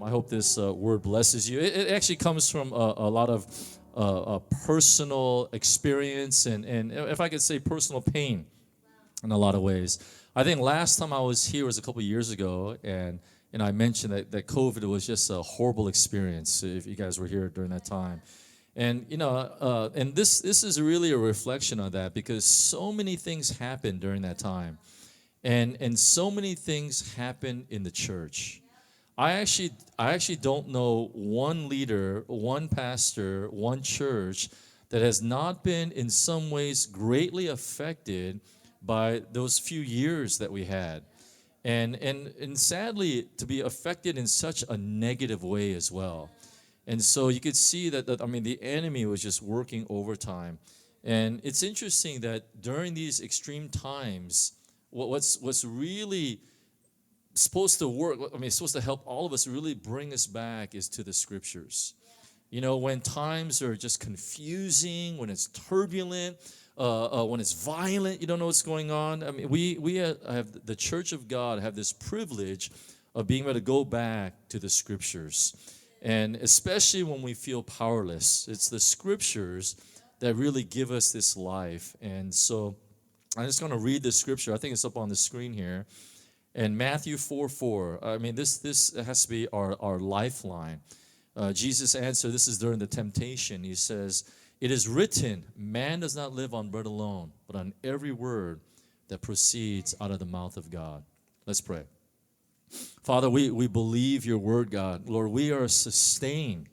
I hope this word blesses you. It actually comes from a lot of personal experience and, if I could say, personal pain in a lot of ways. I think last time I was here was a couple years ago, and I mentioned that COVID was just a horrible experience. If you guys were here during that time, and and this is really a reflection on that, because so many things happened during that time, and so many things happen in the church. I actually don't know one leader, one pastor, one church that has not been in some ways greatly affected by those few years that we had. And sadly, to be affected in such a negative way as well. And so you could see that I mean, the enemy was just working overtime. And it's interesting that during these extreme times, what's really supposed to work, I mean, it's supposed to help all of us really bring us back is to the scriptures. When times are just confusing, when it's turbulent, when it's violent, you don't know what's going on. I mean, we have the Church of God have this privilege of being able to go back to the scriptures. And especially when we feel powerless, it's the scriptures that really give us this life. And so I'm just going to read the scripture. I think it's up on the screen here. And Matthew 4:4. I mean, this has to be our lifeline. Jesus answered, this is during the temptation. He says, "It is written, man does not live on bread alone, but on every word that proceeds out of the mouth of God." Let's pray. Father, we believe your word, God. Lord, we are sustained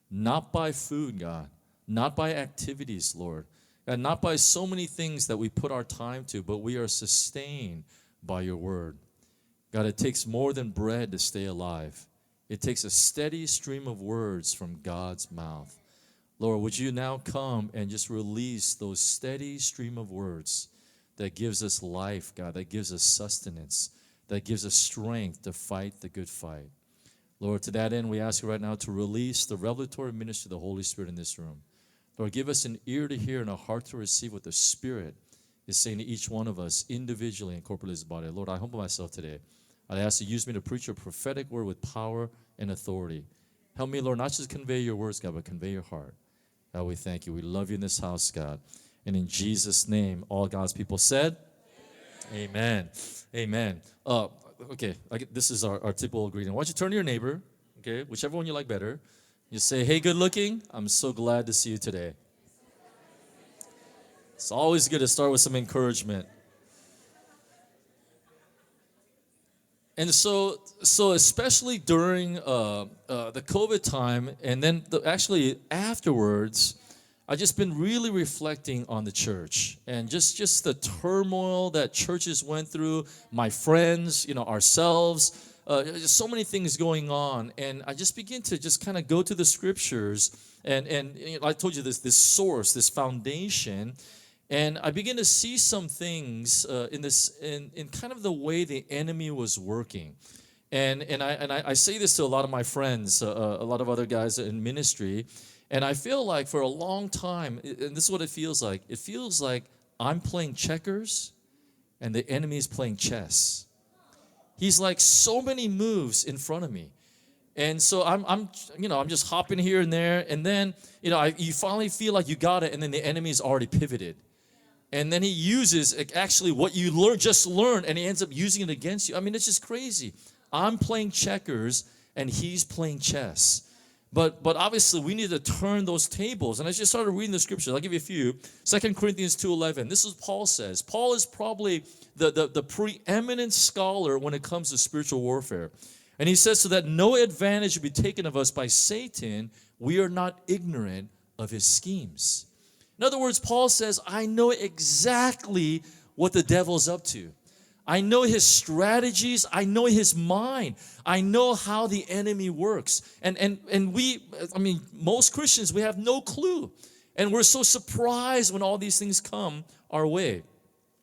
not by food, God, not by activities, Lord, and not by so many things that we put our time to, but we are sustained by your word. God, it takes more than bread to stay alive. It takes a steady stream of words from God's mouth. Lord, would you now come and just release those steady stream of words that gives us life, God, that gives us sustenance, that gives us strength to fight the good fight. Lord, to that end, we ask you right now to release the revelatory ministry of the Holy Spirit in this room. Lord, give us an ear to hear and a heart to receive what the Spirit is saying to each one of us individually and corporately as a body. Lord, I humble myself today. I ask you to use me to preach your prophetic word with power and authority. Help me, Lord, not just convey your words, God, but convey your heart. God, we thank you. We love you in this house, God. And in Jesus' name, all God's people said, Amen. Amen. Okay, this is our typical greeting. Why don't you turn to your neighbor, okay, whichever one you like better. You say, "Hey, good looking, I'm so glad to see you today." It's always good to start with some encouragement. And so especially during the COVID time, and then actually afterwards, I've just been really reflecting on the church and just the turmoil that churches went through, my friends, ourselves, just so many things going on. And I just begin to just kind of go to the scriptures, and I told you this source, this foundation. And I begin to see some things in kind of the way the enemy was working. And I say this to a lot of my friends, a lot of other guys in ministry. And I feel like for a long time, and this is what it feels like. It feels like I'm playing checkers and the enemy is playing chess. He's like so many moves in front of me. And so I'm just hopping here and there. And then, you finally feel like you got it, and then the enemy's already pivoted. And then he uses actually what you just learned, and he ends up using it against you. I mean, it's just crazy. I'm playing checkers, and he's playing chess. But obviously, we need to turn those tables. And I just started reading the scriptures. I'll give you a few. 2 Corinthians 2:11. This is what Paul says. Paul is probably the preeminent scholar when it comes to spiritual warfare. And he says, "So that no advantage will be taken of us by Satan, we are not ignorant of his schemes." In other words, Paul says, I know exactly what the devil's up to. I know his strategies. I know his mind. I know how the enemy works. And most Christians, we have no clue. And we're so surprised when all these things come our way.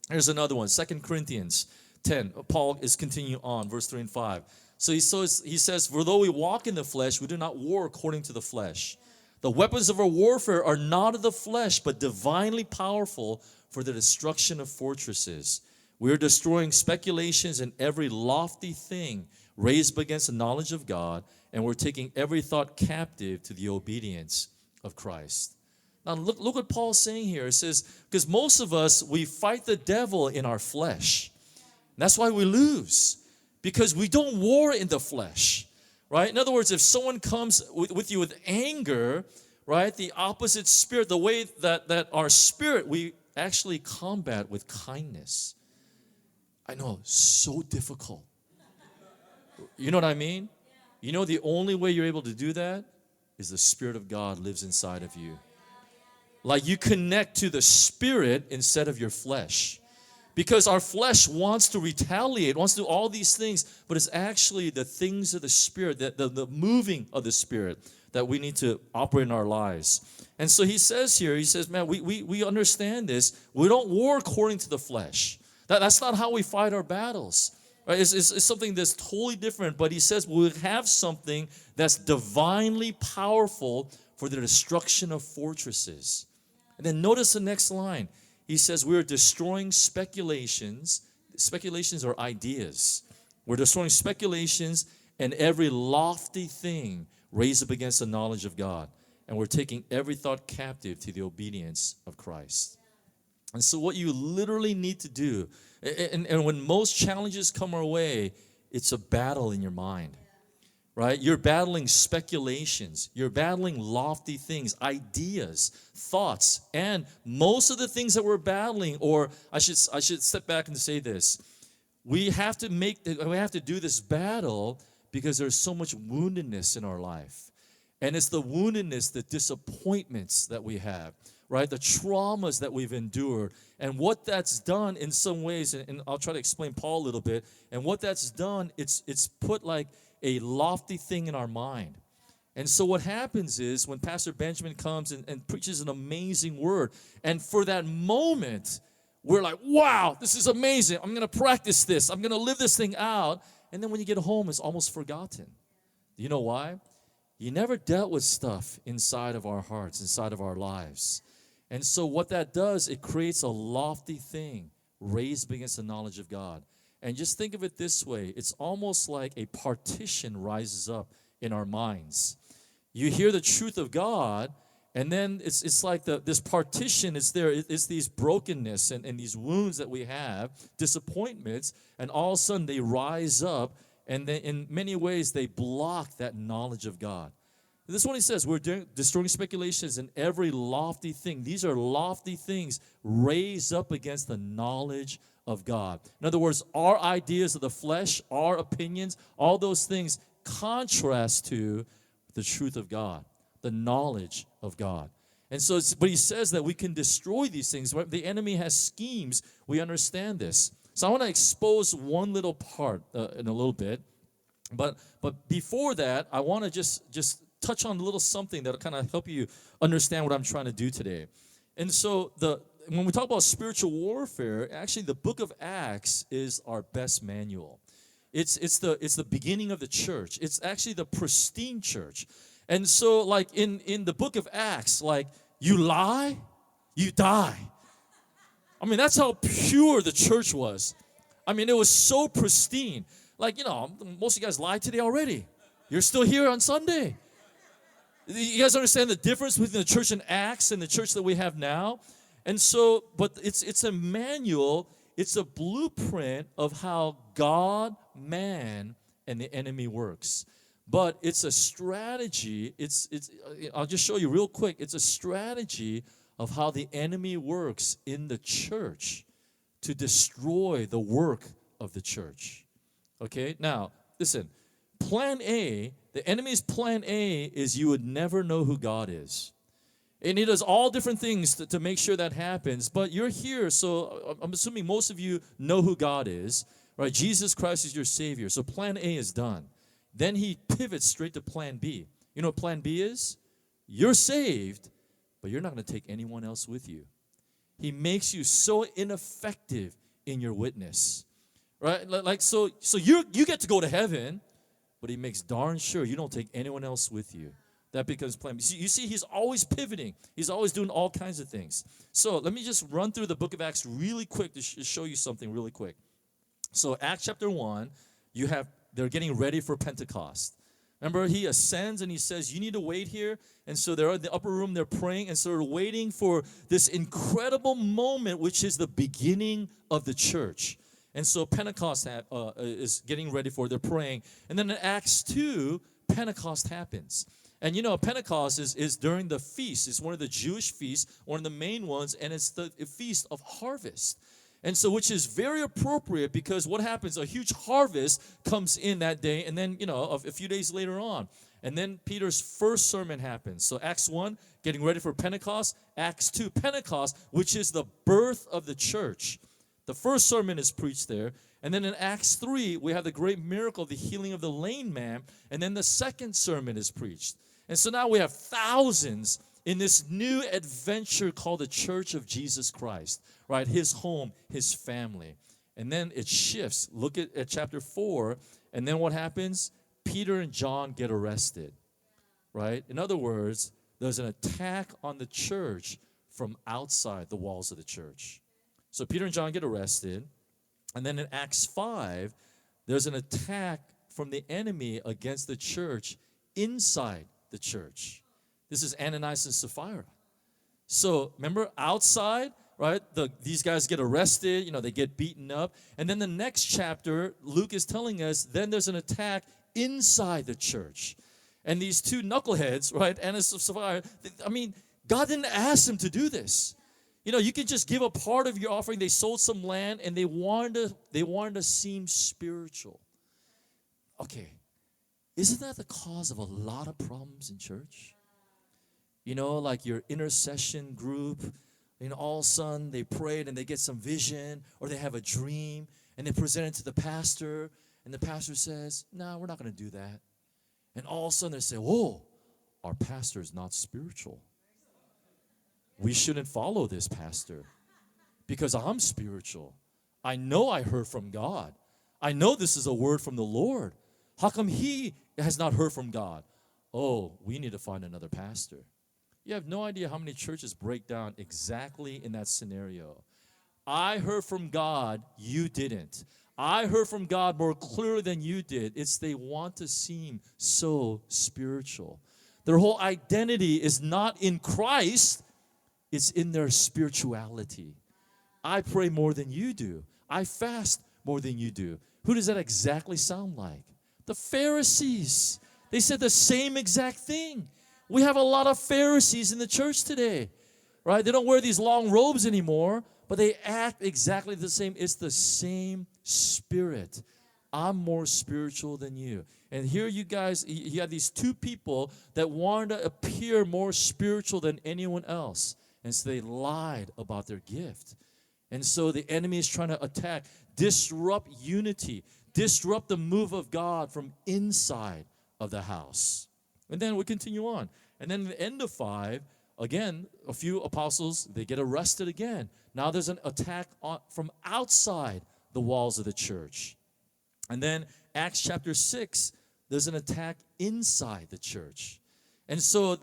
Here's another one, 2 Corinthians 10. Paul is continuing on, verse 3 and 5. So he says, "For though we walk in the flesh, we do not war according to the flesh. The weapons of our warfare are not of the flesh, but divinely powerful for the destruction of fortresses. We are destroying speculations and every lofty thing raised up against the knowledge of God, and we're taking every thought captive to the obedience of Christ. Now look what Paul's saying here. It says, because most of us, we fight the devil in our flesh. And that's why we lose, because we don't war in the flesh, right? In other words, if someone comes with you with anger, right, the opposite spirit, the way that our spirit, we actually combat with kindness. I know, so difficult. You know what I mean? You know, the only way you're able to do that is the Spirit of God lives inside of you. Like you connect to the Spirit instead of your flesh. Because our flesh wants to retaliate, wants to do all these things, but it's actually the things of the Spirit, the moving of the Spirit that we need to operate in our lives. And so he says here, he says, man, we understand this. We don't war according to the flesh. That's not how we fight our battles. Right? It's something that's totally different, but he says we have something that's divinely powerful for the destruction of fortresses. And then notice the next line. He says we're destroying speculations. Speculations are ideas. We're destroying speculations and every lofty thing raised up against the knowledge of God. And we're taking every thought captive to the obedience of Christ. And so what you literally need to do, and when most challenges come our way, it's a battle in your mind. Right? You're battling speculations. You're battling lofty things, ideas, thoughts. And most of the things that we're battling, or I should step back and say this. We have to do this battle because there's so much woundedness in our life. And it's the woundedness, the disappointments that we have, right? The traumas that we've endured. And what that's done in some ways, and I'll try to explain Paul a little bit. And what that's done, it's put like a lofty thing in our mind. And so what happens is when Pastor Benjamin comes and preaches an amazing word, and for that moment, we're like, wow, this is amazing. I'm going to practice this. I'm going to live this thing out. And then when you get home, it's almost forgotten. Do you know why? You never dealt with stuff inside of our hearts, inside of our lives. And so what that does, it creates a lofty thing raised against the knowledge of God. And just think of it this way. It's almost like a partition rises up in our minds. You hear the truth of God, and then it's like this partition is there. It's these brokenness and these wounds that we have, disappointments, and all of a sudden they rise up, and then in many ways they block that knowledge of God. This is what he says. We're destroying speculations and every lofty thing. These are lofty things raised up against the knowledge of God. In other words, our ideas of the flesh, our opinions, all those things contrast to the truth of God, the knowledge of God. And so, but he says that we can destroy these things. The enemy has schemes. We understand this. So I want to expose one little part in a little bit. But before that, I want to just touch on a little something that'll kind of help you understand what I'm trying to do today. And so when we talk about spiritual warfare, actually the book of Acts is our best manual. It's the beginning of the church. It's actually the pristine church. And so like in the book of Acts, like you lie, you die. I mean, that's how pure the church was. I mean, it was so pristine. Like, you know, most of you guys lied today already. You're still here on Sunday. You guys understand the difference between the church in Acts and the church that we have now? And so, but it's a manual, it's a blueprint of how God, man, and the enemy works. But it's a strategy, I'll just show you real quick. It's a strategy of how the enemy works in the church to destroy the work of the church. Okay, now, listen, plan A, the enemy's plan A is you would never know who God is. And he does all different things to make sure that happens. But you're here, so I'm assuming most of you know who God is, right? Jesus Christ is your Savior. So plan A is done. Then he pivots straight to plan B. You know what plan B is? You're saved, but you're not going to take anyone else with you. He makes you so ineffective in your witness, right? Like so you get to go to heaven, but he makes darn sure you don't take anyone else with you. That becomes plan B. You see, he's always pivoting. He's always doing all kinds of things. So let me just run through the book of Acts really quick to show you something really quick. So Acts chapter 1, you have they're getting ready for Pentecost. Remember, he ascends and he says, you need to wait here. And so they're in the upper room, they're praying, and so they're waiting for this incredible moment, which is the beginning of the church. And so Pentecost is getting ready for, they're praying. And then in Acts 2, Pentecost happens. And you know, Pentecost is during the feast. It's one of the Jewish feasts, one of the main ones, and it's the feast of harvest. And so, which is very appropriate because what happens, a huge harvest comes in that day, and then, you know, a few days later on. And then Peter's first sermon happens. So Acts 1, getting ready for Pentecost. Acts 2, Pentecost, which is the birth of the church. The first sermon is preached there. And then in Acts 3, we have the great miracle of the healing of the lame man. And then the second sermon is preached. And so now we have thousands in this new adventure called the Church of Jesus Christ, right? His home, his family. And then it shifts. Look at chapter 4. And then what happens? Peter and John get arrested, right? In other words, there's an attack on the church from outside the walls of the church. So Peter and John get arrested. And then in Acts 5, there's an attack from the enemy against the church inside the church. This is Ananias and Sapphira. So remember, outside, right, these guys get arrested, you know, they get beaten up. And then the next chapter, Luke is telling us, then there's an attack inside the church. And these two knuckleheads, right, Ananias and Sapphira, I mean, God didn't ask them to do this. You know, you can just give a part of your offering. They sold some land, and they wanted to seem spiritual. Okay, isn't that the cause of a lot of problems in church? You know, like your intercession group, you know, all of a sudden they prayed and they get some vision, or they have a dream, and they present it to the pastor, and the pastor says, no, we're not going to do that. And all of a sudden they say, whoa, our pastor is not spiritual. We shouldn't follow this pastor because I'm spiritual. I know I heard from God. I know this is a word from the Lord. How come he has not heard from God? Oh, we need to find another pastor. You have no idea how many churches break down exactly in that scenario. I heard from God, you didn't. I heard from God more clearly than you did. It's they want to seem so spiritual. Their whole identity is not in Christ. It's in their spirituality. I pray more than you do. I fast more than you do. Who does that exactly sound like? The Pharisees. They said the same exact thing. We have a lot of Pharisees in the church today, right? They don't wear these long robes anymore, but they act exactly the same. It's the same spirit. I'm more spiritual than you. And here you guys, you have these two people that wanted to appear more spiritual than anyone else. And so they lied about their gift. And so the enemy is trying to attack, disrupt unity, disrupt the move of God from inside of the house. And then we continue on. And then at the end of 5, again, a few apostles, they get arrested again. Now there's an attack from outside the walls of the church. And then Acts chapter 6, there's an attack inside the church. And so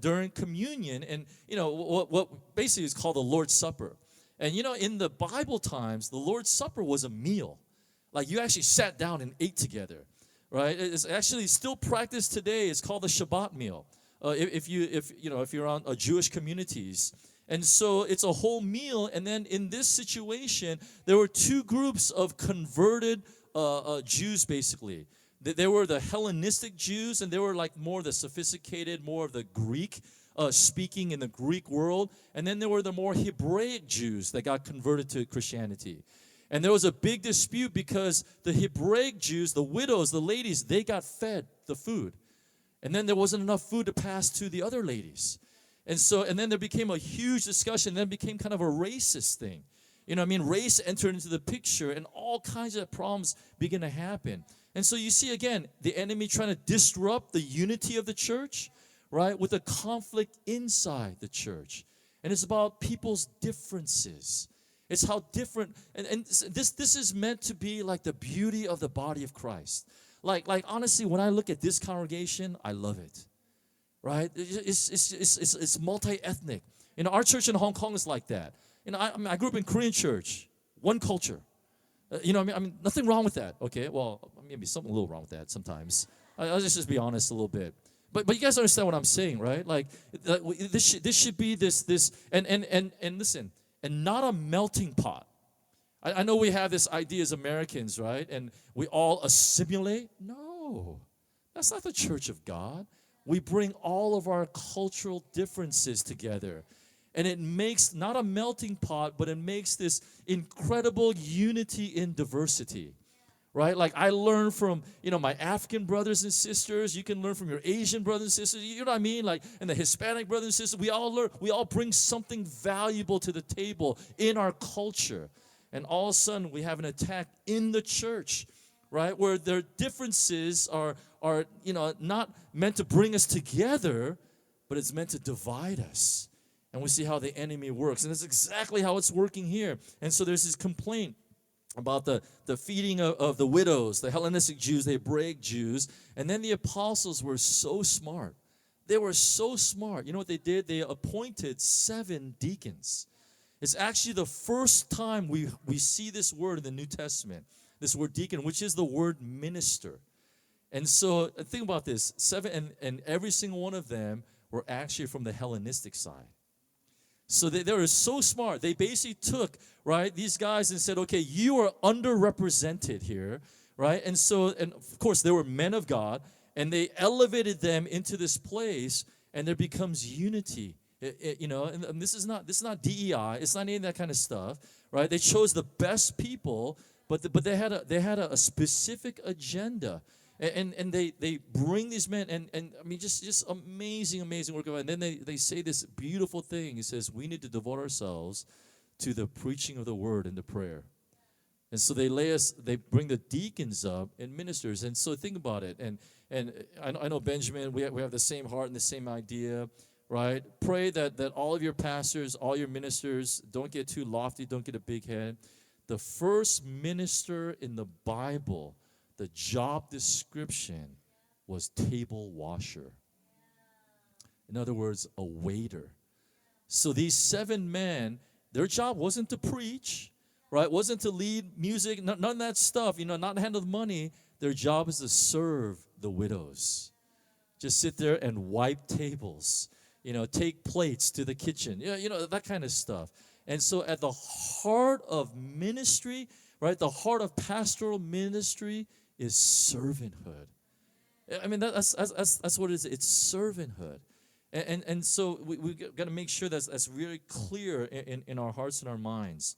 during communion, and you know what basically is called the Lord's Supper. And you know, in the Bible times, the Lord's Supper was a meal. Like you actually sat down and ate together, right? It's actually still practiced today. It's called the Shabbat meal. If you're on Jewish communities. And so it's a whole meal. And then in this situation, there were two groups of converted Jews, basically. They were the Hellenistic Jews, and they were like more the sophisticated, more of the Greek speaking in the Greek world. And then there were the more Hebraic Jews that got converted to Christianity. And there was a big dispute because the Hebraic Jews, the widows, the ladies, they got fed the food. And then there wasn't enough food to pass to the other ladies. And then there became a huge discussion, then it became kind of a racist thing. You know what I mean? Race entered into the picture, and all kinds of problems begin to happen. And so you see, again, the enemy trying to disrupt the unity of the church, right, with a conflict inside the church. And it's about people's differences. It's how different, and this is meant to be like the beauty of the body of Christ. Like honestly, when I look at this congregation, I love it, right? It's multi-ethnic. You know, our church in Hong Kong is like that. You know, I grew up in Korean church, one culture. I mean, nothing wrong with that. Okay, well, maybe something a little wrong with that sometimes. I'll just be honest a little bit. But you guys understand what I'm saying, right? Like this should be this and listen, and not a melting pot. I know we have this idea as Americans, right? And we all assimilate. No, that's not the church of God. We bring all of our cultural differences together. And it makes not a melting pot, but it makes this incredible unity in diversity. Right? Like I learn from, my African brothers and sisters. You can learn from your Asian brothers and sisters. You know what I mean? Like, and the Hispanic brothers and sisters. We all bring something valuable to the table in our culture. And all of a sudden, we have an attack in the church, right? Where their differences are not meant to bring us together, but it's meant to divide us. And we see how the enemy works. And that's exactly how it's working here. And so there's this complaint about the feeding of the widows, the Hellenistic Jews, the Hebraic Jews. And then the apostles were so smart. They were so smart. You know what they did? They appointed 7 deacons. It's actually the first time we see this word in the New Testament, this word deacon, which is the word minister. And so think about this, 7, and every single one of them were actually from the Hellenistic side. So they were so smart. They basically took, right, these guys and said, okay, you are underrepresented here, right? And of course, they were men of God, and they elevated them into this place, and there becomes unity. And this is not DEI. It's not any of that kind of stuff, right? They chose the best people, but they had a specific agenda, and they bring these men, and I mean just amazing work of God. And then they say this beautiful thing. It says we need to devote ourselves to the preaching of the word and the prayer. And so they bring the deacons up and ministers. And so think about it. And I know Benjamin, we have the same heart and the same idea. Right? Pray that all of your pastors, all your ministers, don't get too lofty, don't get a big head. The first minister in the Bible, the job description was table washer. In other words, a waiter. So these 7 men, their job wasn't to preach, right? Wasn't to lead music, none of that stuff, not handle the money. Their job is to serve the widows. Just sit there and wipe tables. Take plates to the kitchen, that kind of stuff. And so at the heart of ministry, right, the heart of pastoral ministry is servanthood. I mean, that's what it is. It's servanthood. And so we got to make sure that's really clear in our hearts and our minds.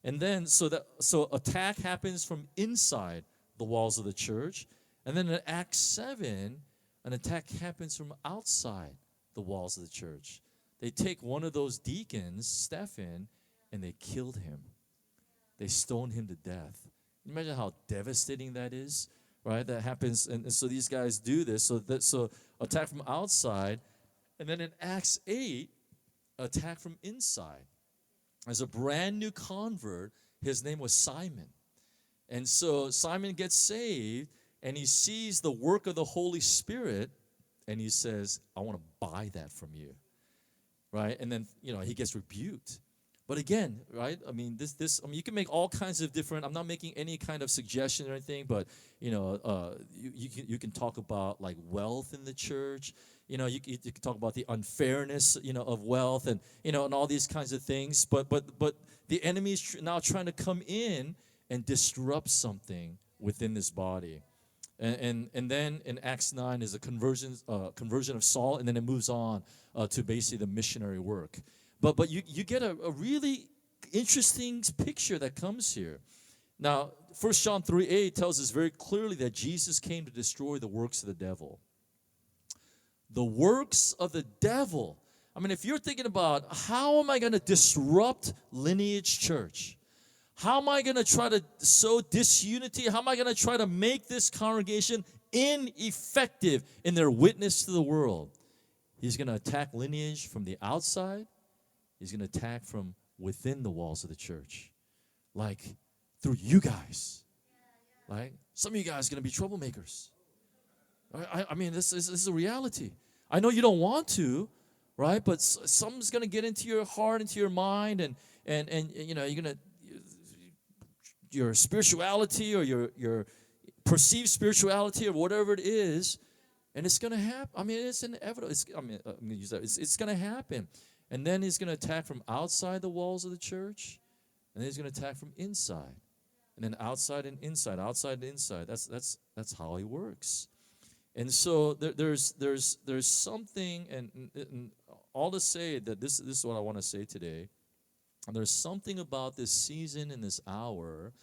And then, so attack happens from inside the walls of the church. And then in Acts 7, an attack happens from outside the walls of the church. They take one of those deacons, Stephen, and they killed him. They stoned him to death. Imagine how devastating that is, right? That happens, and so these guys do this. So attack from outside, and then in Acts 8, attack from inside. As a brand new convert, his name was Simon, and so Simon gets saved, and he sees the work of the Holy Spirit. And he says, I want to buy that from you, right? And then, he gets rebuked. But again, right, I mean, you can make all kinds of different, I'm not making any kind of suggestion or anything, but, you can talk about, like, wealth in the church. You can talk about the unfairness, of wealth and, and all these kinds of things. But the enemy is now trying to come in and disrupt something within this body. And then in Acts 9 is a conversion of Saul, and then it moves on to basically the missionary work. But you get a really interesting picture that comes here. Now, 1 John 3:8 tells us very clearly that Jesus came to destroy the works of the devil. The works of the devil. I mean, if you're thinking about how am I going to disrupt Lineage Church? How am I going to try to sow disunity? How am I going to try to make this congregation ineffective in their witness to the world? He's going to attack Lineage from the outside. He's going to attack from within the walls of the church. Like through you guys. Right? Some of you guys are going to be troublemakers. I mean, this is a reality. I know you don't want to, right? But something's going to get into your heart, into your mind, and you're going to your spirituality or your perceived spirituality or whatever it is, and it's going to happen. I mean, it's inevitable. It's going to happen. And then he's going to attack from outside the walls of the church, and then he's going to attack from inside, and then outside and inside, outside and inside. That's how he works. And so there's something, and all to say that this is what I want to say today. There's something about this season and this hour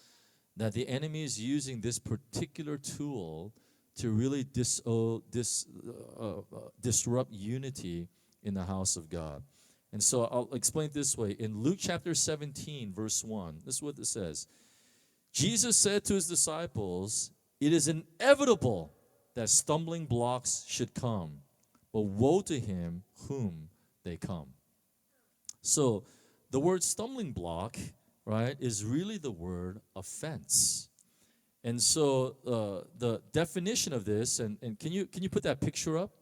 that the enemy is using this particular tool to really disrupt unity in the house of God. And so I'll explain it this way. In Luke chapter 17, verse 1, this is what it says. Jesus said to his disciples, "It is inevitable that stumbling blocks should come, but woe to him whom they come." So the word stumbling block, right, is really the word offense. And so the definition of this, and can you put that picture up?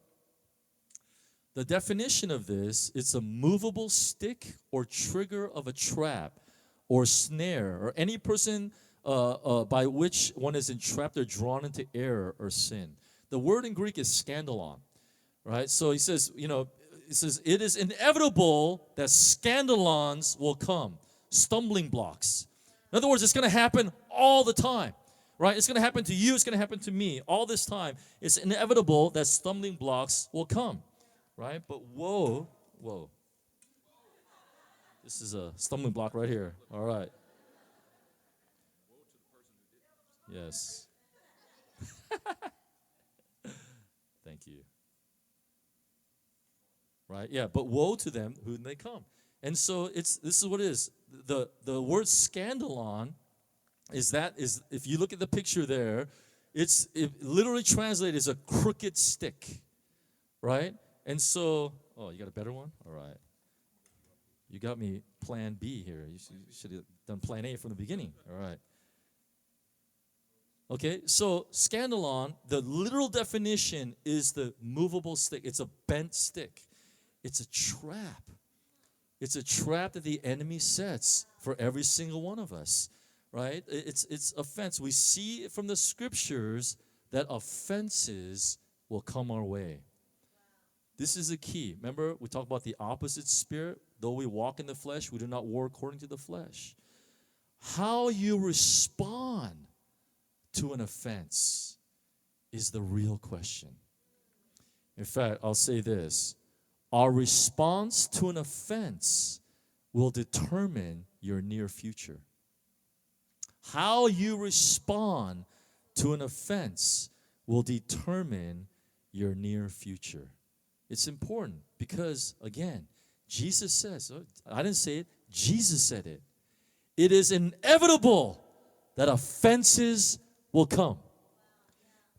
The definition of this, it's a movable stick or trigger of a trap or snare or any person by which one is entrapped or drawn into error or sin. The word in Greek is scandalon, right? So he says, it is inevitable that scandalons will come, stumbling blocks. In other words, it's going to happen all the time, right? It's going to happen to you. It's going to happen to me all this time. It's inevitable that stumbling blocks will come, right? But whoa. This is a stumbling block right here. All right. Yes. Thank you. Right? Yeah, but woe to them whom they come. And so this is what it is. The word scandalon is if you look at the picture there, it literally translated as a crooked stick. Right? And so, you got a better one? All right. You got me plan B here. You should have done plan A from the beginning. All right. Okay, so scandalon, the literal definition is the movable stick. It's a bent stick. It's a trap. It's a trap that the enemy sets for every single one of us, right? It's offense. We see from the scriptures that offenses will come our way. This is the key. Remember, we talked about the opposite spirit. Though we walk in the flesh, we do not war according to the flesh. How you respond to an offense is the real question. In fact, I'll say this. Our response to an offense will determine your near future. How you respond to an offense will determine your near future. It's important because, again, Jesus says, I didn't say it, Jesus said it. It is inevitable that offenses will come.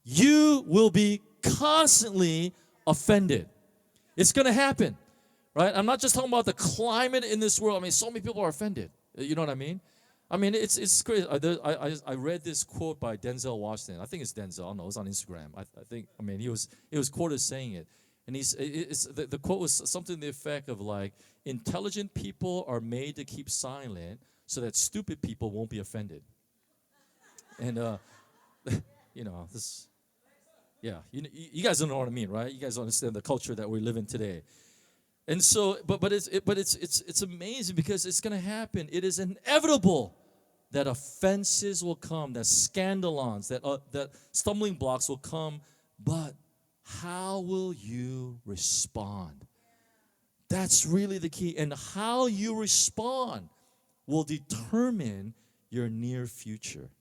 You will be constantly offended. It's going to happen, right? I'm not just talking about the climate in this world. I mean, so many people are offended. You know what I mean? I mean, it's crazy. I read this quote by Denzel Washington. I think it's Denzel. I don't know. It was on Instagram. He was quoted saying it. And the quote was something to the effect of like, intelligent people are made to keep silent so that stupid people won't be offended. And, you guys don't know what I mean, right? You guys understand the culture that we live in today. And so, but it's amazing because it's going to happen. It is inevitable that offenses will come, that scandalons, that stumbling blocks will come, but how will you respond? That's really the key. And how you respond will determine your near future.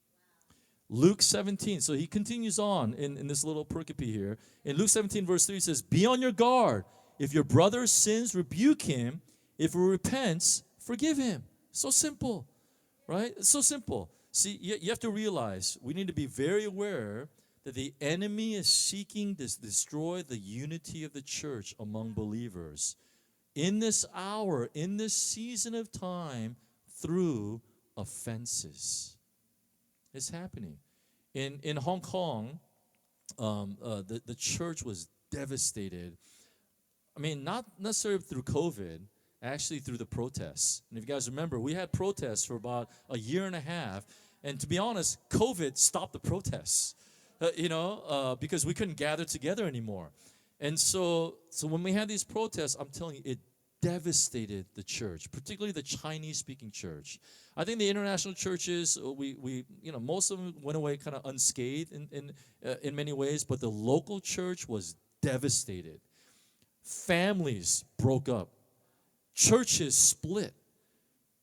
Luke 17, so he continues on in this little pericope here. In Luke 17, verse 3, he says, "Be on your guard. If your brother sins, rebuke him. If he repents, forgive him." So simple, right? It's so simple. See, you have to realize we need to be very aware that the enemy is seeking to destroy the unity of the church among believers in this hour, in this season of time, through offenses. It's happening. In Hong Kong, the church was devastated. I mean, not necessarily through COVID, actually through the protests. And if you guys remember, we had protests for about a year and a half. And to be honest, COVID stopped the protests, because we couldn't gather together anymore. And so when we had these protests, I'm telling you, it devastated the church, particularly the Chinese-speaking church. I think the international churches, most of them went away kind of unscathed in many ways, but the local church was devastated. Families broke up. Churches split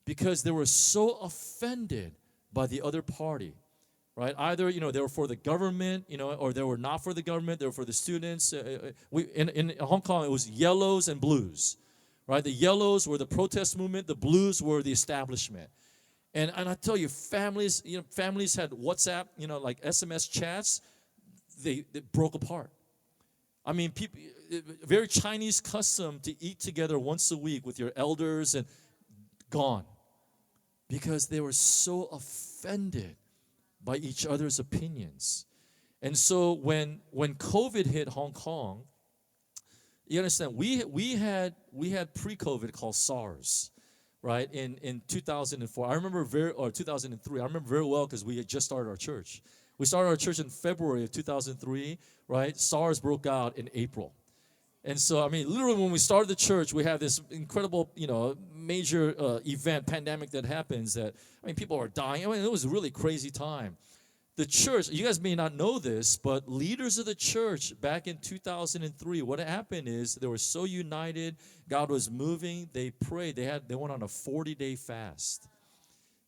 because they were so offended by the other party, right? Either, they were for the government, or they were not for the government, they were for the students. In Hong Kong, it was yellows and blues, right? The yellows were the protest movement, the blues were the establishment. And I tell you, families had WhatsApp, like SMS chats, they broke apart. I mean, people, very Chinese custom to eat together once a week with your elders, and gone. Because they were so offended by each other's opinions. And so when COVID hit Hong Kong, you understand, we had pre-COVID called SARS, right? In 2004. I remember 2003. I remember very well because we had just started our church. We started our church in February of 2003, right? SARS broke out in April. And so, I mean, literally when we started the church, we had this incredible, major event, pandemic that happens that, people are dying. It was a really crazy time. The church, you guys may not know this, but leaders of the church back in 2003, what happened is they were so united, God was moving, they prayed, they went on a 40-day fast.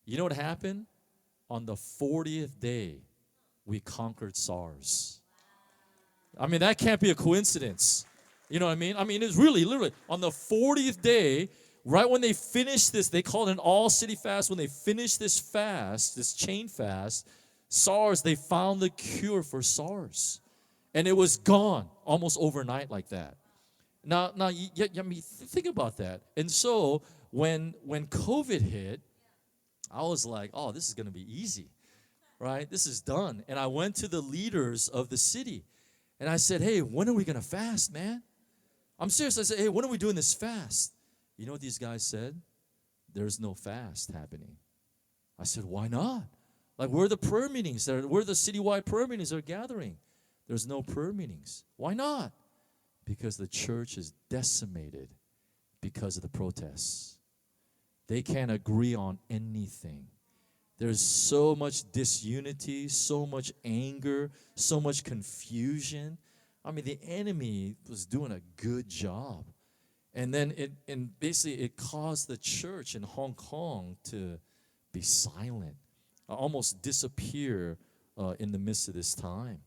You know what happened? On the 40th day, we conquered SARS. That can't be a coincidence. You know what I mean? It's really, literally, on the 40th day, right when they finished this, they called it an all-city fast. When they finished this fast, this chain fast, SARS, they found the cure for SARS. And it was gone almost overnight like that. Now, think about that. And so, when COVID hit, I was like, oh, this is going to be easy, right? This is done. And I went to the leaders of the city, and I said, hey, when are we going to fast, man? I'm serious. I said, hey, when are we doing this fast? You know what these guys said? There's no fast happening. I said, why not? Like, where are the prayer meetings? Where are the citywide prayer meetings that are gathering? There's no prayer meetings. Why not? Because the church is decimated because of the protests. They can't agree on anything. There's so much disunity, so much anger, so much confusion. The enemy was doing a good job. And then it caused the church in Hong Kong to be silent, almost disappear in the midst of this time.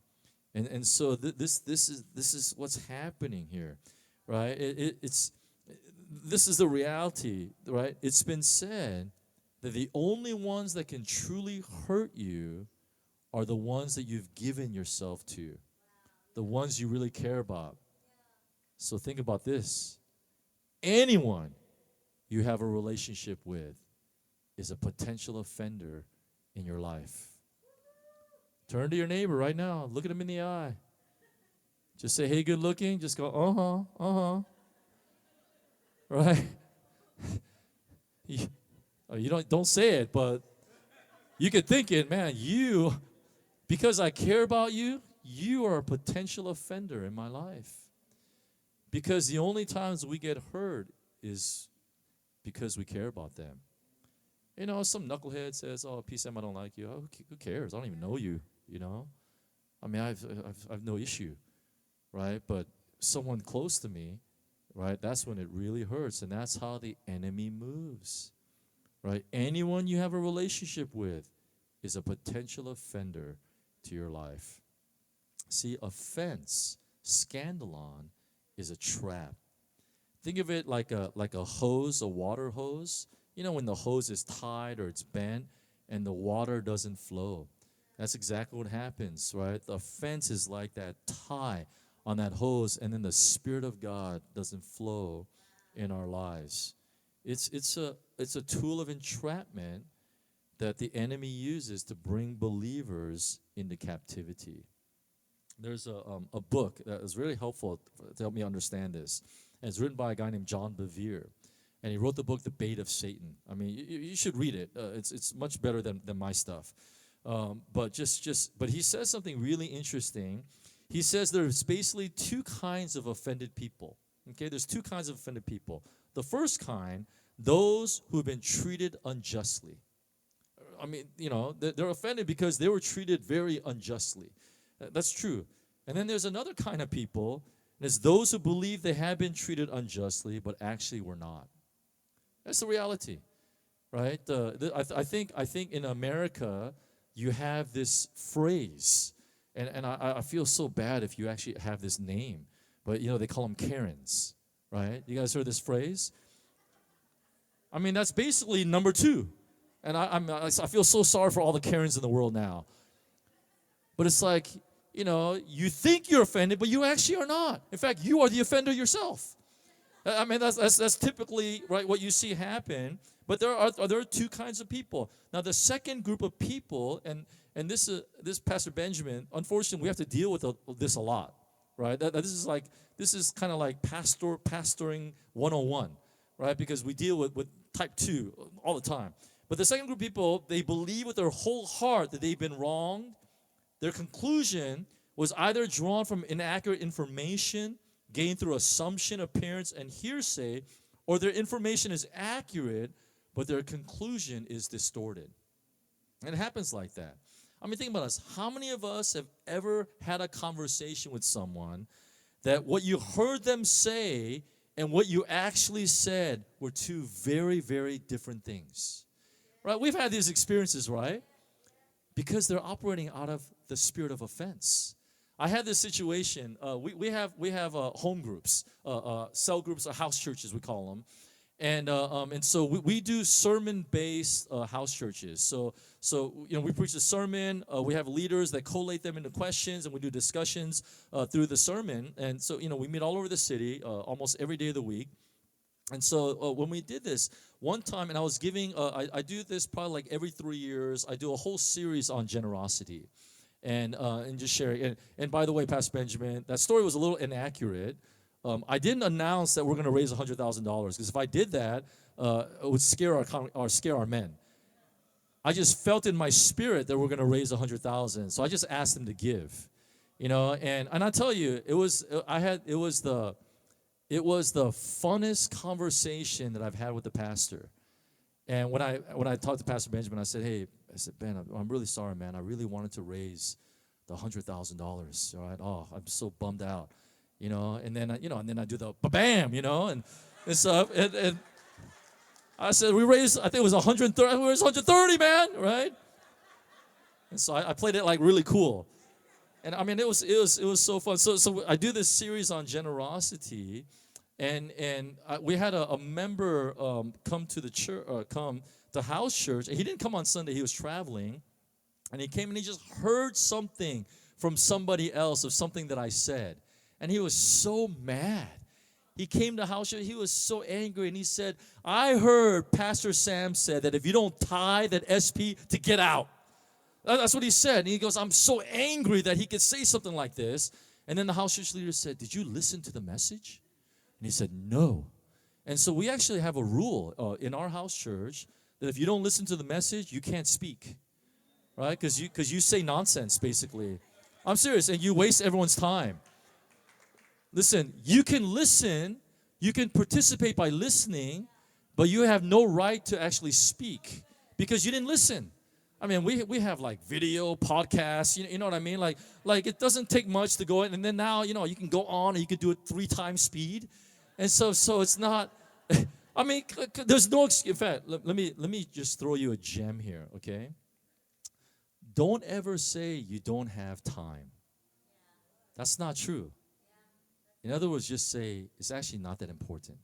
And so this is what's happening here, right? This is the reality, right? It's been said that the only ones that can truly hurt you are the ones that you've given yourself to, the ones you really care about. So think about this. Anyone you have a relationship with is a potential offender in your life. Turn to your neighbor right now. Look at him in the eye. Just say, hey, good looking. Just go, right? You don't say it, but you could think it, man, because I care about you, you are a potential offender in my life. Because the only times we get hurt is because we care about them. Some knucklehead says, oh, PSM, I don't like you. Oh, who cares? I don't even know you, I've no issue, right? But someone close to me, right, that's when it really hurts. And that's how the enemy moves, right? Anyone you have a relationship with is a potential offender to your life. See, offense, scandalon, is a trap. Think of it like a hose, a water hose. When the hose is tied or it's bent and the water doesn't flow. That's exactly what happens, right? The offense is like that tie on that hose, and then the Spirit of God doesn't flow in our lives. It's a tool of entrapment that the enemy uses to bring believers into captivity. There's a book that is really helpful to help me understand this. And it's written by a guy named John Bevere. And he wrote the book, The Bait of Satan. You should read it. It's much better than my stuff. But he says something really interesting. He says there's basically two kinds of offended people. Okay, there's two kinds of offended people. The first kind, those who've been treated unjustly. I mean, they're offended because they were treated very unjustly. That's true. And then there's another kind of people, and it's those who believe they have been treated unjustly, but actually were not. That's the reality, right? I think in America, you have this phrase, and I feel so bad if you actually have this name, but they call them Karens, right? You guys heard this phrase? I mean, that's basically number two. And I feel so sorry for all the Karens in the world now. But it's like, you think you're offended, but you actually are not. In fact, you are the offender yourself. I mean, that's typically right what you see happen. But there are two kinds of people. Now, the second group of people, and this Pastor Benjamin, unfortunately, we have to deal with this a lot, right? This is kind of like pastoring 101, right? Because we deal with type 2 all the time. But the second group of people, they believe with their whole heart that they've been wronged. Their conclusion was either drawn from inaccurate information gained through assumption, appearance, and hearsay, or their information is accurate, but their conclusion is distorted. And it happens like that. I mean, think about us. How many of us have ever had a conversation with someone that what you heard them say and what you actually said were two very, very different things? Right? We've had these experiences, right? Because they're operating out of the spirit of offense. I had this situation. We have home groups, cell groups, or house churches we call them, and so we do sermon-based house churches. So we preach a sermon. We have leaders that collate them into questions, and we do discussions through the sermon. And so we meet all over the city almost every day of the week. And so when we did this one time, and I was giving, I do this probably like every 3 years. I do a whole series on generosity, and just sharing. And by the way, Pastor Benjamin, that story was a little inaccurate. I didn't announce that we're going to raise $100,000 because if I did that, it would scare our men. I just felt in my spirit that we're going to raise $100,000, so I just asked them to give, And I tell you, it was the funnest conversation that I've had with the pastor. And when I talked to Pastor Benjamin, I said, Ben, I'm really sorry, man. I really wanted to raise the $100,000. All right. Oh, I'm so bummed out, And then I do the bam, and stuff. And I said we raised. I think it was 130. We raised 130, man. Right. And so I played it like really cool. And I mean, it was so fun. So I do this series on generosity, and we had a member come to the church, come to house church. And he didn't come on Sunday; he was traveling, and he came and he just heard something from somebody else of something that I said, and he was so mad. He came to house church. He was so angry, and he said, "I heard Pastor Sam said that if you don't tithe at SP, to get out." That's what he said. And he goes, I'm so angry that he could say something like this. And then the house church leader said, did you listen to the message? And he said, no. And so we actually have a rule in our house church that if you don't listen to the message, you can't speak. Right? Because you say nonsense, basically. I'm serious. And you waste everyone's time. Listen, you can listen. You can participate by listening. But you have no right to actually speak because you didn't listen. I mean, we have like video, podcasts, you know what I mean? Like it doesn't take much to go in. And then now, you can go on and you can do it 3 times speed. And so it's not, I mean, there's no excuse. In fact, let me just throw you a gem here, okay? Don't ever say you don't have time. That's not true. In other words, just say, it's actually not that important.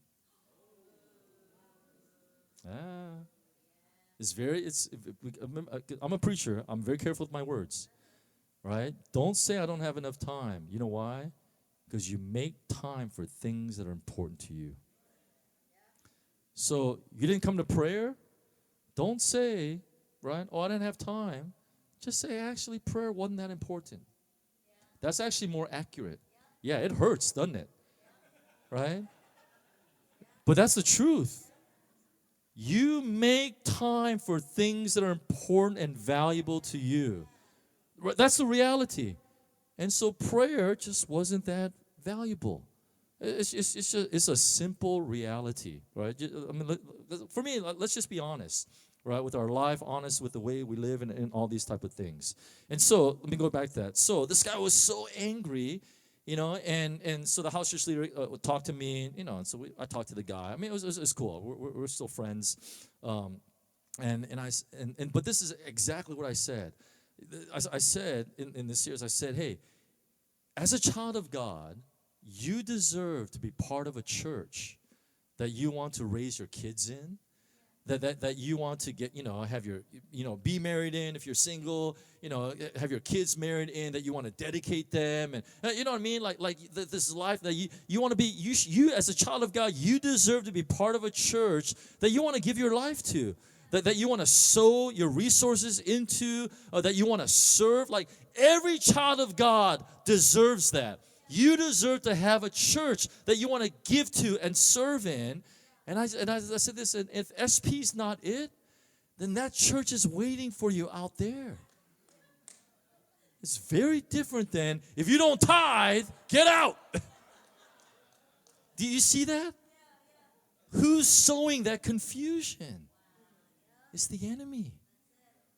I'm a preacher. I'm very careful with my words, right? Don't say I don't have enough time. You know why? Because you make time for things that are important to you. So you didn't come to prayer? Don't say, right, oh, I didn't have time. Just say, actually, prayer wasn't that important. That's actually more accurate. Yeah, it hurts, doesn't it? Right? But that's the truth. You make time for things that are important and valuable to you. That's the reality. And so prayer just wasn't that valuable. It's a simple reality, right? I mean, for me, let's just be honest, right? With our life, honest with the way we live and all these type of things. And so, let me go back to that. So, this guy was so angry, and so the house church leader talked to me, and so I talked to the guy. I mean, it was cool. We're still friends. But this is exactly what I said. I said in this series, I said, hey, as a child of God, you deserve to be part of a church that you want to raise your kids in, that you want to get, have your, be married in if you're single, have your kids married in, that you want to dedicate them, and you know what I mean? Like this life that you want to be, you as a child of God, you deserve to be part of a church that you want to give your life to. That you want to sow your resources into, that you want to serve. Like every child of God deserves that. You deserve to have a church that you want to give to and serve in. And I said this, and if SP's not it, then that church is waiting for you out there. It's very different than if you don't tithe, get out. Do you see that? Who's sowing that confusion? It's the enemy.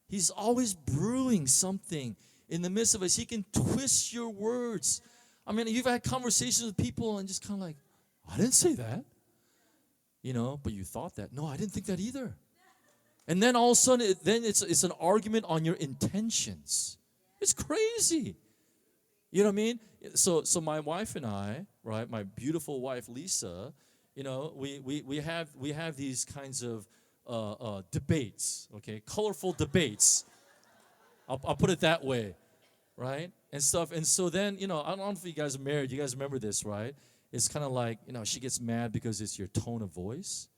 He's always brewing something in the midst of us. He can twist your words. I mean, you've had conversations with people and just kind of like, I didn't say that. But you thought that. No, I didn't think that either. And then all of a sudden, it's an argument on your intentions. It's crazy. You know what I mean? So my wife and I, right, my beautiful wife Lisa, we have these kinds of debates, okay, colorful debates. I'll put it that way, right, and stuff. And so then, I don't know if you guys are married. You guys remember this, right? It's kind of like, she gets mad because it's your tone of voice,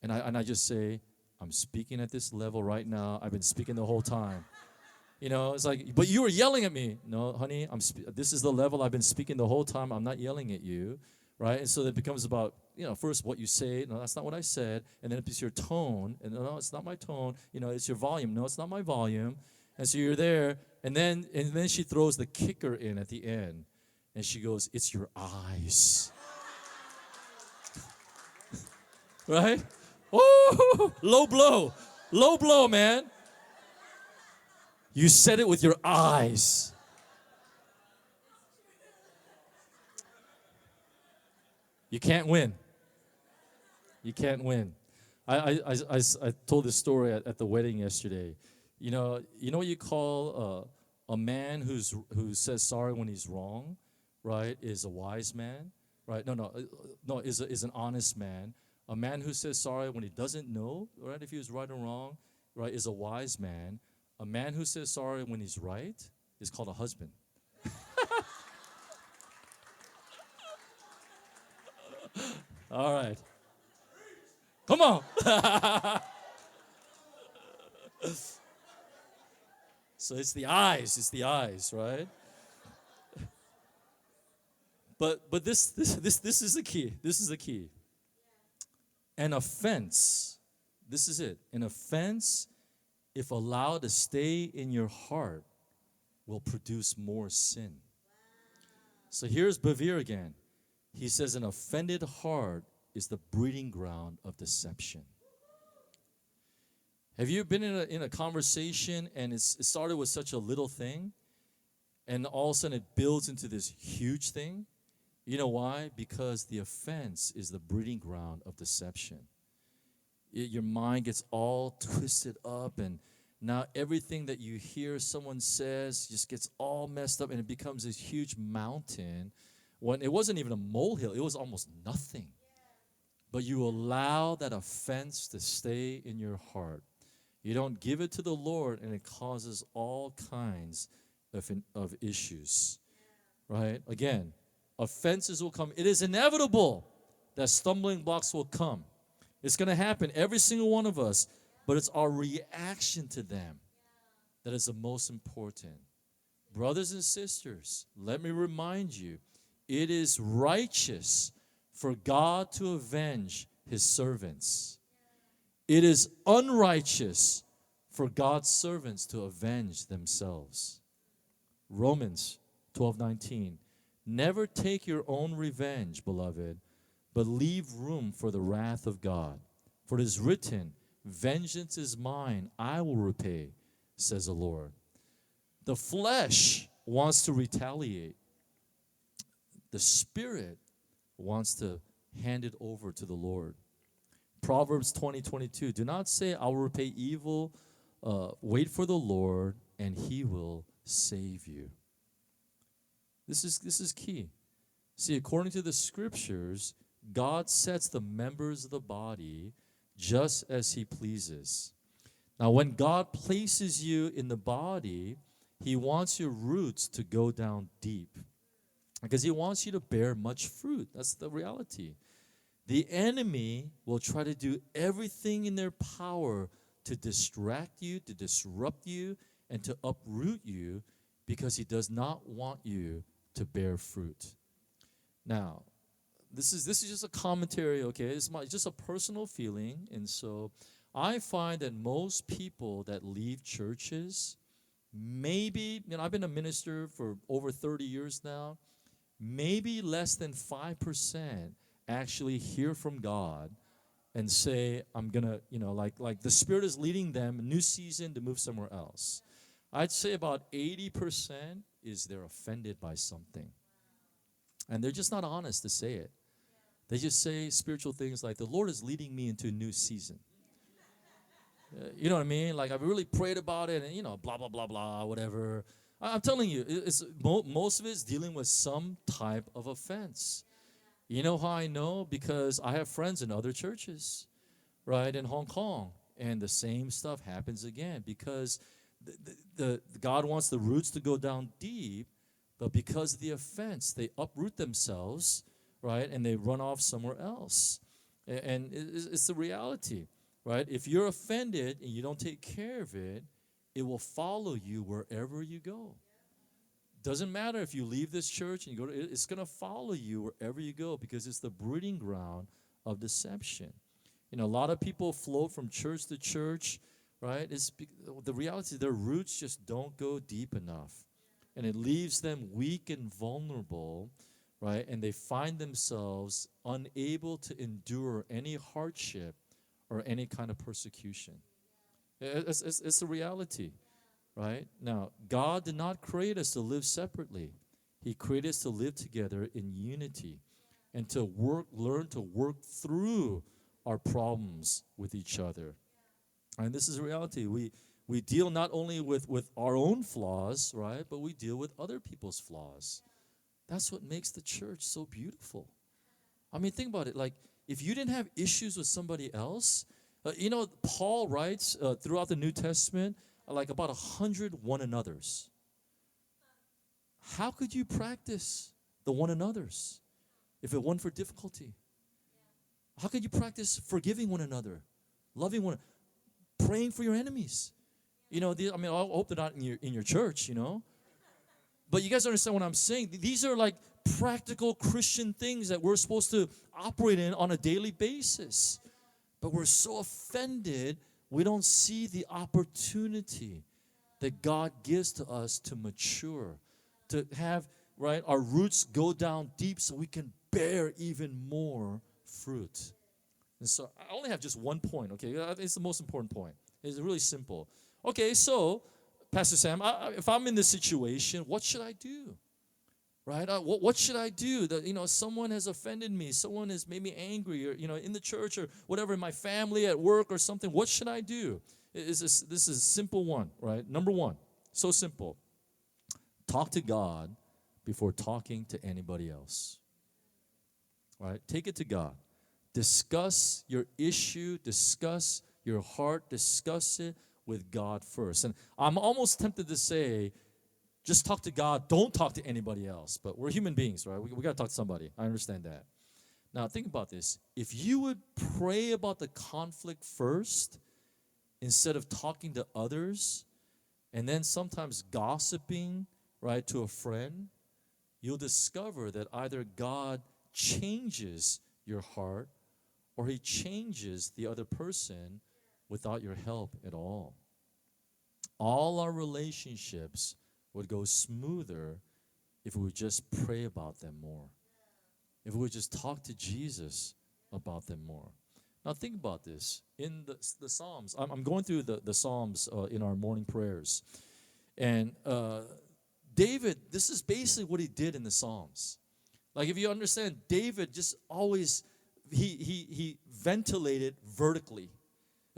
and I just say, I'm speaking at this level right now. I've been speaking the whole time. It's like, but you were yelling at me. No, honey, this is the level I've been speaking the whole time. I'm not yelling at you. Right? And so it becomes about, first what you say. No, that's not what I said. And then it's your tone. And no, it's not my tone. It's your volume. No, it's not my volume. And so you're there. And then she throws the kicker in at the end. And she goes, it's your eyes. Right? Oh, low blow. Low blow, man. You said it with your eyes. You can't win. You can't win. I told this story at the wedding yesterday. You know what you call a man who says sorry when he's wrong, right? Is a wise man, right? No. Is an honest man. A man who says sorry when he doesn't know, right? If he was right or wrong, right? Is a wise man. A man who says sorry when he's right is called a husband. All right. Come on. So it's the eyes, right? But this is the key. This is the key. An offense, this is it. An offense, if allowed to stay in your heart, will produce more sin. So here's Bevere again. He says an offended heart is the breeding ground of deception. Have you been in a conversation and it started with such a little thing, and all of a sudden it builds into this huge thing? You know why? Because the offense is the breeding ground of deception. Your mind gets all twisted up, and now everything that you hear someone says just gets all messed up, and it becomes this huge mountain when it wasn't even a molehill. It was almost nothing. But you allow that offense to stay in your heart. You don't give it to the Lord, and it causes all kinds of issues. Right? Again, offenses will come. It is inevitable that stumbling blocks will come. It's going to happen, every single one of us, but it's our reaction to them that is the most important. Brothers and sisters, let me remind you, it is righteous for God to avenge his servants. It is unrighteous for God's servants to avenge themselves. Romans 12:19. Never take your own revenge, beloved, but leave room for the wrath of God. For it is written, vengeance is mine, I will repay, says the Lord. The flesh wants to retaliate. The Spirit wants to hand it over to the Lord. Proverbs 20:22. Do not say, I will repay evil. Wait for the Lord, and He will save you. This is key. See, according to the Scriptures, God sets the members of the body just as He pleases. Now, when God places you in the body, He wants your roots to go down deep because He wants you to bear much fruit. That's the reality. The enemy will try to do everything in their power to distract you, to disrupt you, and to uproot you because he does not want you to bear fruit. Now, this is just a commentary, okay? It's just a personal feeling, and so I find that most people that leave churches, maybe, I've been a minister for over 30 years now, maybe less than 5% actually hear from God and say, I'm gonna, like the Spirit is leading them, a new season to move somewhere else. I'd say about 80% is they're offended by something. And they're just not honest to say it. They just say spiritual things like, the Lord is leading me into a new season. You know what I mean? Like, I've really prayed about it and, blah, blah, blah, blah, whatever. I'm telling you, most of it is dealing with some type of offense. You know how I know? Because I have friends in other churches, right, in Hong Kong. And the same stuff happens again because the God wants the roots to go down deep, but because of the offense, they uproot themselves, right, and they run off somewhere else. And it's the reality, right? If you're offended and you don't take care of it, it will follow you wherever you go. Doesn't matter if you leave this church and you go it's going to follow you wherever you go because it's the breeding ground of deception. A lot of people float from church to church, right? The reality is their roots just don't go deep enough. And it leaves them weak and vulnerable, right? And they find themselves unable to endure any hardship or any kind of persecution. It's the reality. Right? Now, God did not create us to live separately. He created us to live together in unity and to learn to work through our problems with each other. And this is a reality. We deal not only with our own flaws, right, but we deal with other people's flaws. That's what makes the church so beautiful. Think about it. Like, if you didn't have issues with somebody else, Paul writes throughout the New Testament, like about 100 one another's. How could you practice the one another's if it wasn't for difficulty? How could you practice forgiving one another, loving one, praying for your enemies? I hope they're not in your church, But you guys understand what I'm saying? These are like practical Christian things that we're supposed to operate in on a daily basis. But we're so offended we don't see the opportunity that God gives to us to mature, to have, right, our roots go down deep so we can bear even more fruit. And so I only have just one point, okay? It's the most important point. It's really simple. Okay, so, Pastor Sam, if I'm in this situation, what should I do? Right? What should I do? Someone has offended me. Someone has made me angry, or in the church or whatever, in my family, at work or something. What should I do? This is a simple one, right? Number one, so simple. Talk to God before talking to anybody else. Right? Take it to God. Discuss your issue. Discuss your heart. Discuss it with God first. And I'm almost tempted to say, just talk to God. Don't talk to anybody else. But we're human beings, right? We got to talk to somebody. I understand that. Now, think about this. If you would pray about the conflict first instead of talking to others and then sometimes gossiping, right, to a friend, you'll discover that either God changes your heart or He changes the other person without your help at all. All our relationships would go smoother if we would just pray about them more. If we would just talk to Jesus about them more. Now think about this. In the Psalms, I'm going through the Psalms in our morning prayers. And David, this is basically what he did in the Psalms. Like if you understand, David just always, he ventilated vertically.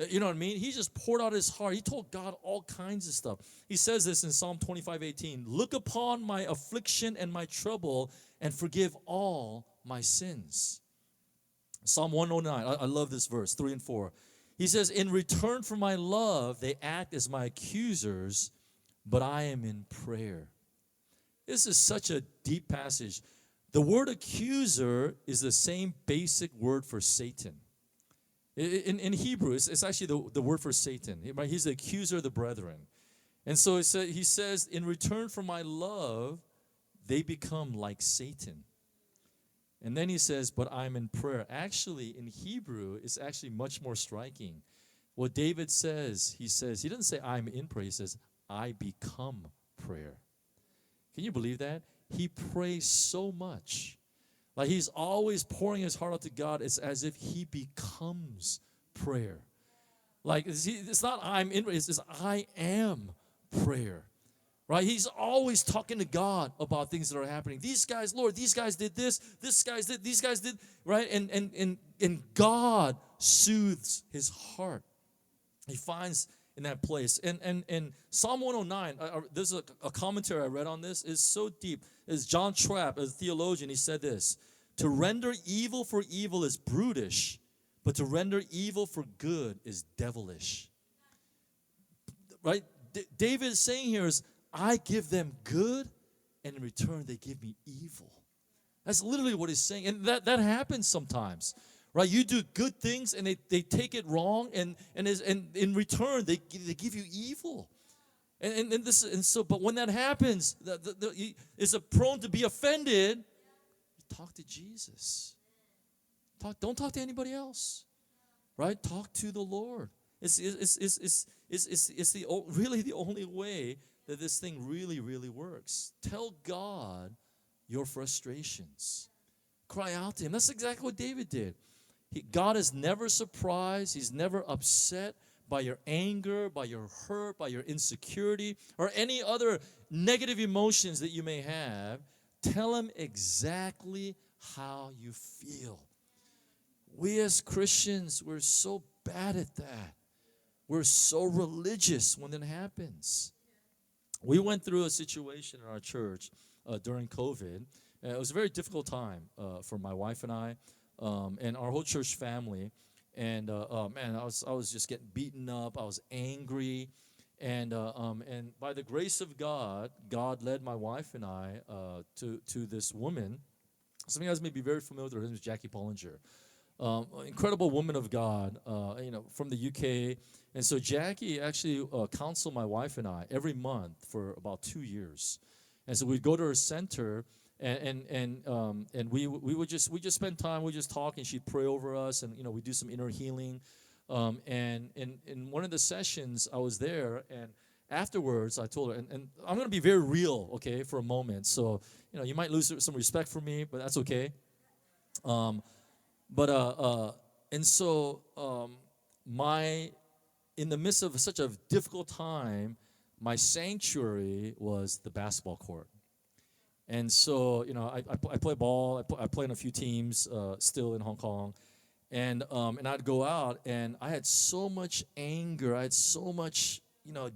You know what I mean? He just poured out his heart. He told God all kinds of stuff. He says this in Psalm 25:18. Look upon my affliction and my trouble and forgive all my sins. Psalm 109, I love this verse, 3 and 4. He says, in return for my love, they act as my accusers, but I am in prayer. This is such a deep passage. The word accuser is the same basic word for Satan. In Hebrew, it's actually the word for Satan. He's the accuser of the brethren. And so he says, in return for my love, they become like Satan. And then he says, but I'm in prayer. Actually, in Hebrew, it's actually much more striking. What David says, he doesn't say I'm in prayer. He says, I become prayer. Can you believe that? He prays so much. Like he's always pouring his heart out to God. It's as if he becomes prayer. Like it's not I'm in prayer. It's I am prayer. Right? He's always talking to God about things that are happening. These guys, Lord, these guys did this. These guys did, right? And God soothes his heart. He finds in that place. And Psalm 109, there's a commentary I read on this, is so deep. It's John Trapp, a theologian, he said this: to render evil for evil is brutish, but to render evil for good is devilish. Right? David is saying here is, I give them good, and in return they give me evil. That's literally what he's saying. And that happens sometimes. Right? You do good things and they take it wrong, and in return they give you evil. But when that happens, is prone to be offended. You talk to Jesus. Don't talk to anybody else. Right? Talk to the Lord. It's really the only way that this thing really, really works. Tell God your frustrations. Cry out to him. That's exactly what David did. God is never surprised. He's never upset by your anger, by your hurt, by your insecurity, or any other negative emotions that you may have. Tell him exactly how you feel. We as Christians, we're so bad at that. We're so religious when it happens. We went through a situation in our church during COVID. It was a very difficult time for my wife and I. And our whole church family, and man, I was just getting beaten up. I was angry, and by the grace of God, God led my wife and I to this woman. Some of you guys may be very familiar with her. Her name is Jackie Pollinger, incredible woman of God, from the UK. And so Jackie actually counseled my wife and I every month for about 2 years, and so we'd go to her center. And we would just spend time, we just talk, and she'd pray over us, and we do some inner healing. And in one of the sessions, I was there, and afterwards, I told her, and I'm going to be very real, okay, for a moment. So you might lose some respect for me, but that's okay. In the midst of such a difficult time, my sanctuary was the basketball court. And so, I play ball. I play on a few teams still in Hong Kong, and I'd go out, and I had so much anger. I had so much,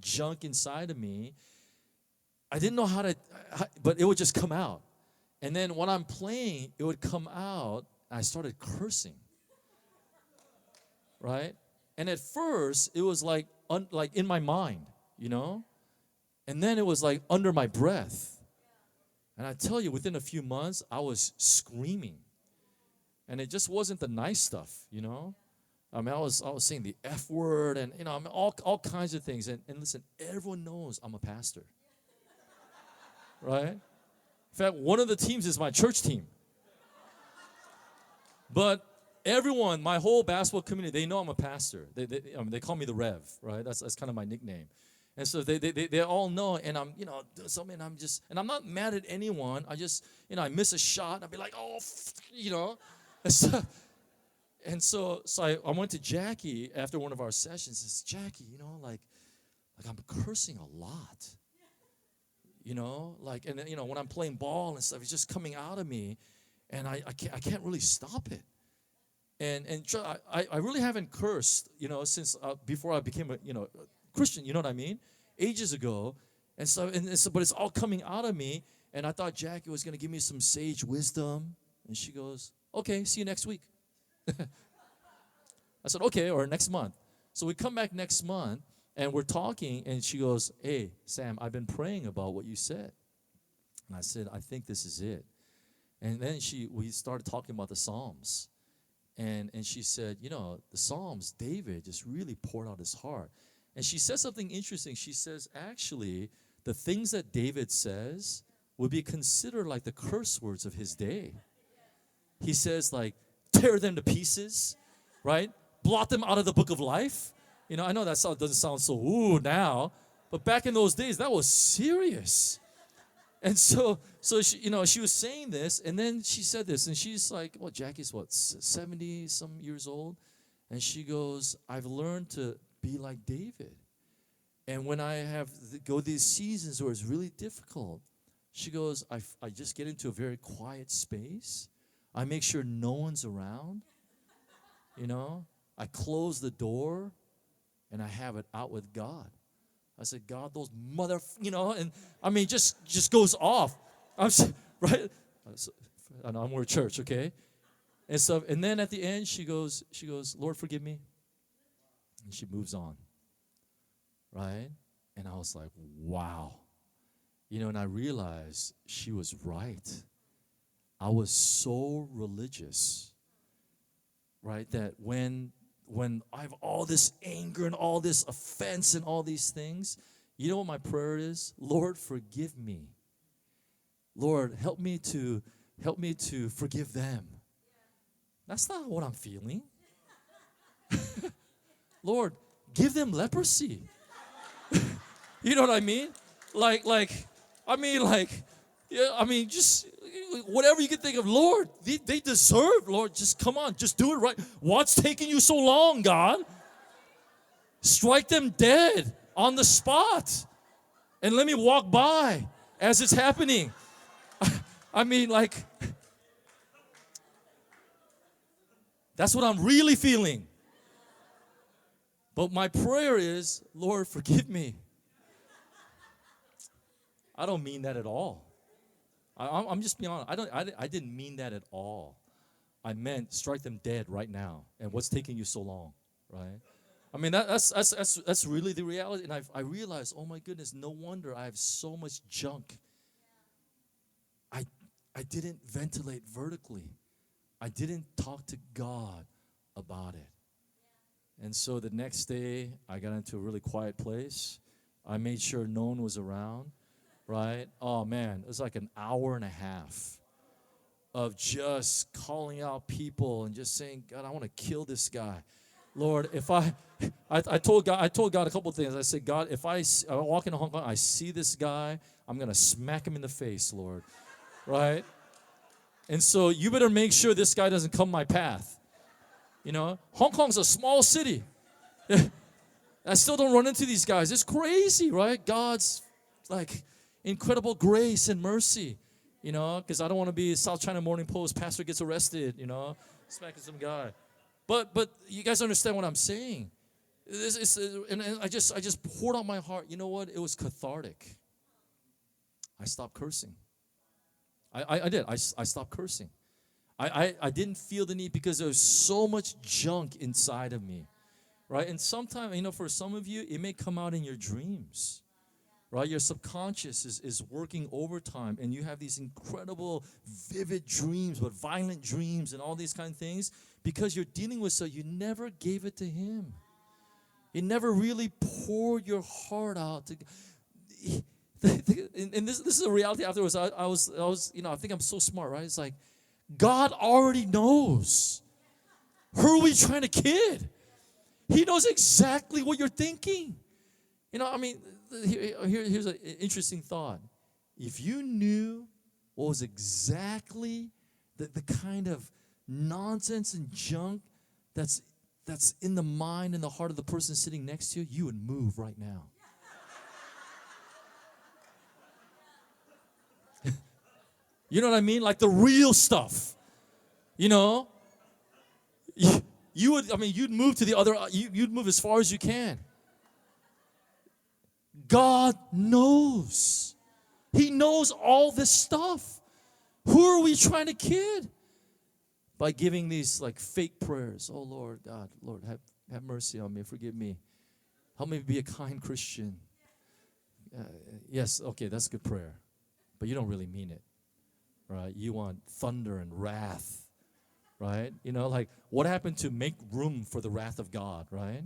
junk inside of me. I didn't know but it would just come out. And then when I'm playing, it would come out. And I started cursing. Right? And at first, it was like in my mind, and then it was like under my breath. And I tell you, within a few months, I was screaming. And it just wasn't the nice stuff, I mean, I was saying the F word and, all kinds of things. And listen, everyone knows I'm a pastor. Right? In fact, one of the teams is my church team. But everyone, my whole basketball community, they know I'm a pastor. They call me the Rev, right? That's kind of my nickname. And so they all know, and I'm, doing something, and and I'm not mad at anyone. I just, I miss a shot, and I'll be like, oh, and so I went to Jackie after one of our sessions. I said, Jackie, like I'm cursing a lot, and when I'm playing ball and stuff, it's just coming out of me, and I can't really stop it. And I really haven't cursed, since before I became a Christian. You know what I mean? Ages ago, and so but it's all coming out of me. And I thought Jackie was going to give me some sage wisdom, and she goes, "Okay, see you next week." I said, "Okay," or next month. So we come back next month, and we're talking, and she goes, "Hey, Sam, I've been praying about what you said." And I said, "I think this is it." And then we started talking about the Psalms. And she said, the Psalms, David just really poured out his heart. And she said something interesting. She says, actually, the things that David says would be considered like the curse words of his day. He says, like, tear them to pieces, right? Blot them out of the book of life. I know that doesn't sound so ooh now, but back in those days, that was serious. And so she was saying this, and then she said this, and she's like, well, Jackie's 70-some years old? And she goes, I've learned to be like David. And when I go these seasons where it's really difficult, she goes, I just get into a very quiet space. I make sure no one's around. I close the door, and I have it out with God. I said, God, those and I mean, just goes off. Right? I know we're a church, okay? And then at the end, she goes, Lord, forgive me. And she moves on, right? And I was like, wow. And I realized she was right. I was so religious, right, that when I have all this anger and all this offense and all these things, you know what my prayer is? Lord, forgive me. Lord, help me to forgive them. That's not what I'm feeling. Lord, give them leprosy. You know what I mean? Just whatever you can think of. Lord, they deserve, Lord, just come on, just do it right. What's taking you so long, God? Strike them dead on the spot and let me walk by as it's happening. That's what I'm really feeling. But my prayer is, Lord, forgive me. I don't mean that at all. I'm just being honest. I didn't mean that at all. I meant strike them dead right now. And what's taking you so long, right? I mean, that's really the reality. And I realized, oh my goodness, no wonder I have so much junk. I didn't ventilate vertically. I didn't talk to God about it. And so the next day, I got into a really quiet place. I made sure no one was around, right? Oh, man, it was like an hour and a half of just calling out people and just saying, God, I want to kill this guy. Lord, if I told God a couple of things. I said, God, if I walk into Hong Kong, I see this guy, I'm going to smack him in the face, Lord, right? And so you better make sure this guy doesn't come my path. Hong Kong's a small city. I still don't run into these guys. It's crazy, right? God's incredible grace and mercy, because I don't want to be South China Morning Post, pastor gets arrested, smacking some guy. But you guys understand what I'm saying. And I just poured out my heart. You know what? It was cathartic. I stopped cursing. I did. I stopped cursing. I didn't feel the need because there was so much junk inside of me, right? And sometimes, for some of you, it may come out in your dreams, right? Your subconscious is working overtime, and you have these incredible, vivid dreams, but violent dreams and all these kind of things because you're dealing with you never gave it to Him. You never really poured your heart out to. And this is a reality afterwards. I was I think I'm so smart, right? It's like God already knows. Who are we trying to kid? He knows exactly what you're thinking. You know, I mean, here's an interesting thought. If you knew what was exactly the kind of nonsense and junk that's in the mind and the heart of the person sitting next to you, you would move right now. You know what I mean? Like the real stuff. You know? You would, I mean, you'd move to the other, you'd move as far as you can. God knows. He knows all this stuff. Who are we trying to kid? By giving these like fake prayers. Oh Lord, God, Lord, have mercy on me, forgive me. Help me be a kind Christian. Yes, okay, that's a good prayer. But you don't really mean it, right? You want thunder and wrath, right? You know, like what happened to make room for the wrath of God, right?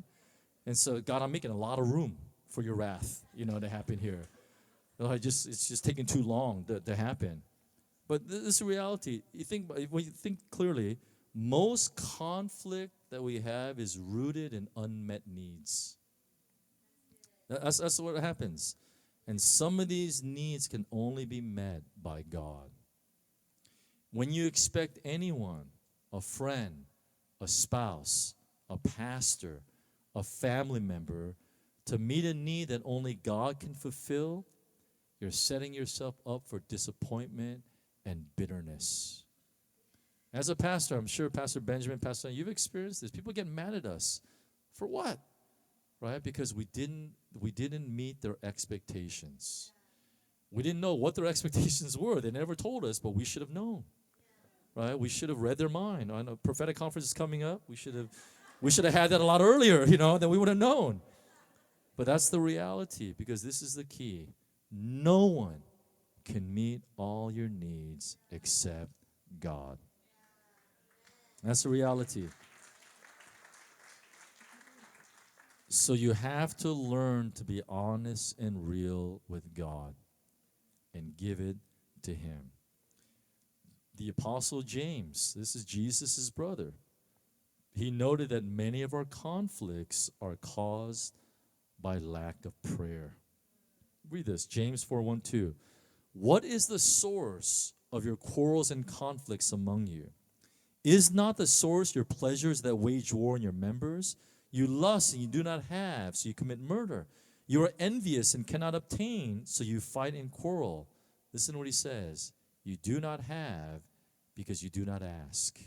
And so, God, I'm making a lot of room for your wrath, you know, to happen here. It's just taking too long to happen. But this is reality. When you think clearly, most conflict that we have is rooted in unmet needs. That's what happens. And some of these needs can only be met by God. When you expect anyone, a friend, a spouse, a pastor, a family member, to meet a need that only God can fulfill, you're setting yourself up for disappointment and bitterness. As a pastor, I'm sure Pastor Benjamin, Pastor, you've experienced this. People get mad at us. For what? Right? Because we didn't meet their expectations. We didn't know what their expectations were. They never told us, but we should have known. Right? We should have read their mind. I know prophetic conference is coming up. We should have had that a lot earlier, you know, then we would have known. But that's the reality, because this is the key. No one can meet all your needs except God. That's the reality. So you have to learn to be honest and real with God and give it to Him. The Apostle James, this is Jesus' brother, he noted that many of our conflicts are caused by lack of prayer. Read this, James 4:1-2. What is the source of your quarrels and conflicts among you? Is not the source your pleasures that wage war in your members? You lust and you do not have, so you commit murder. You are envious and cannot obtain, so you fight and quarrel. Listen to what he says. You do not have because you do not ask.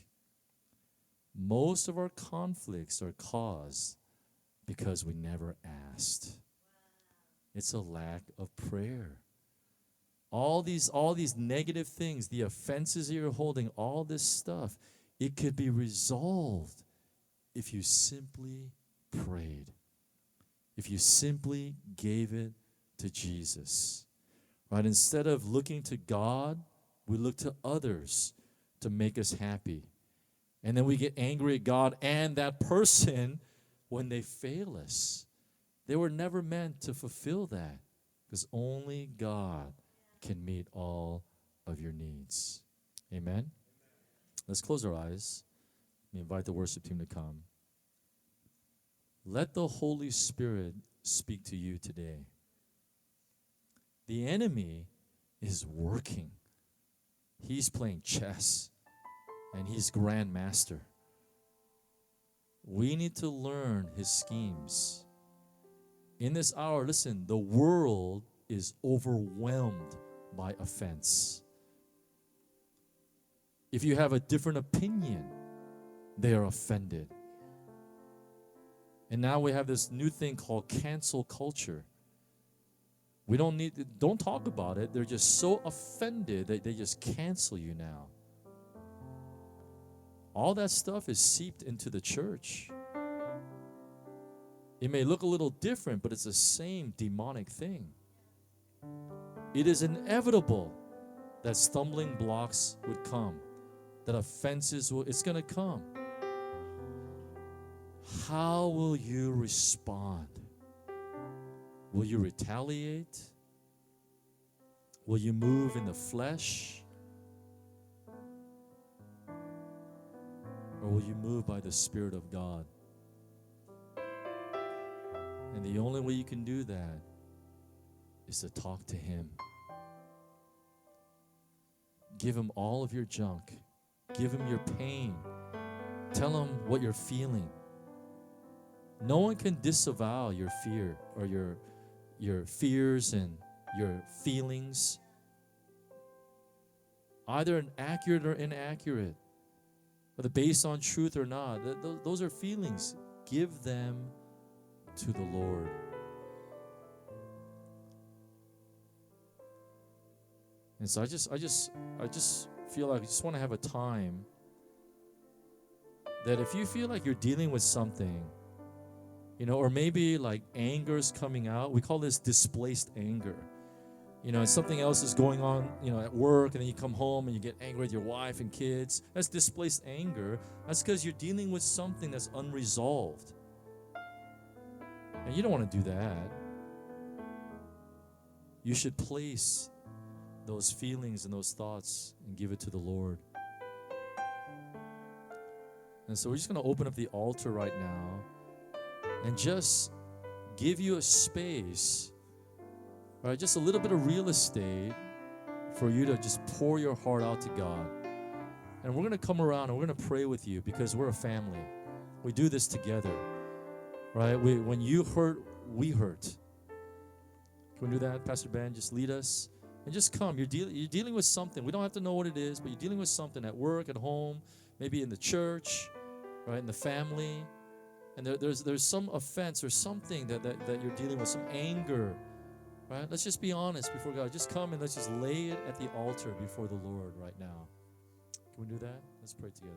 Most of our conflicts are caused because we never asked. It's a lack of prayer. All these negative things, the offenses that you're holding, all this stuff, it could be resolved if you simply prayed. If you simply gave it to Jesus. Right? Instead of looking to God, we look to others to make us happy. And then we get angry at God and that person when they fail us. They were never meant to fulfill that, because only God can meet all of your needs. Amen? Let's close our eyes. We invite the worship team to come. Let the Holy Spirit speak to you today. The enemy is working. He's playing chess, and he's grand master. We need to learn his schemes. In this hour, listen, the world is overwhelmed by offense. If you have a different opinion, they are offended. And now we have this new thing called cancel culture. We don't talk about it. They're just so offended that they just cancel you now. All that stuff is seeped into the church. It may look a little different, but it's the same demonic thing. It is inevitable that stumbling blocks would come, that offenses it's going to come. How will you respond? Will you retaliate? Will you move in the flesh? Or will you move by the Spirit of God? And the only way you can do that is to talk to Him. Give Him all of your junk. Give Him your pain. Tell Him what you're feeling. No one can disavow your fear or your fears and your feelings, either accurate or inaccurate, whether based on truth or not. Those are feelings. Give them to the Lord. And so I just feel like I just want to have a time that if you feel like you're dealing with something, or maybe like anger is coming out. We call this displaced anger. And something else is going on, at work, and then you come home and you get angry with your wife and kids. That's displaced anger. That's because you're dealing with something that's unresolved. And you don't want to do that. You should place those feelings and those thoughts and give it to the Lord. And so we're just going to open up the altar right now and just give you a space, right? Just a little bit of real estate for you to just pour your heart out to God. And we're going to come around and we're going to pray with you because we're a family. We do this together, right? When you hurt, we hurt. Can we do that, Pastor Ben? Just lead us. And just come. You're dealing with something. We don't have to know what it is, but you're dealing with something at work, at home, maybe in the church, right, in the family. And there's some offense or something that you're dealing with, some anger, right? Let's just be honest before God. Just come and let's just lay it at the altar before the Lord right now. Can we do that? Let's pray together.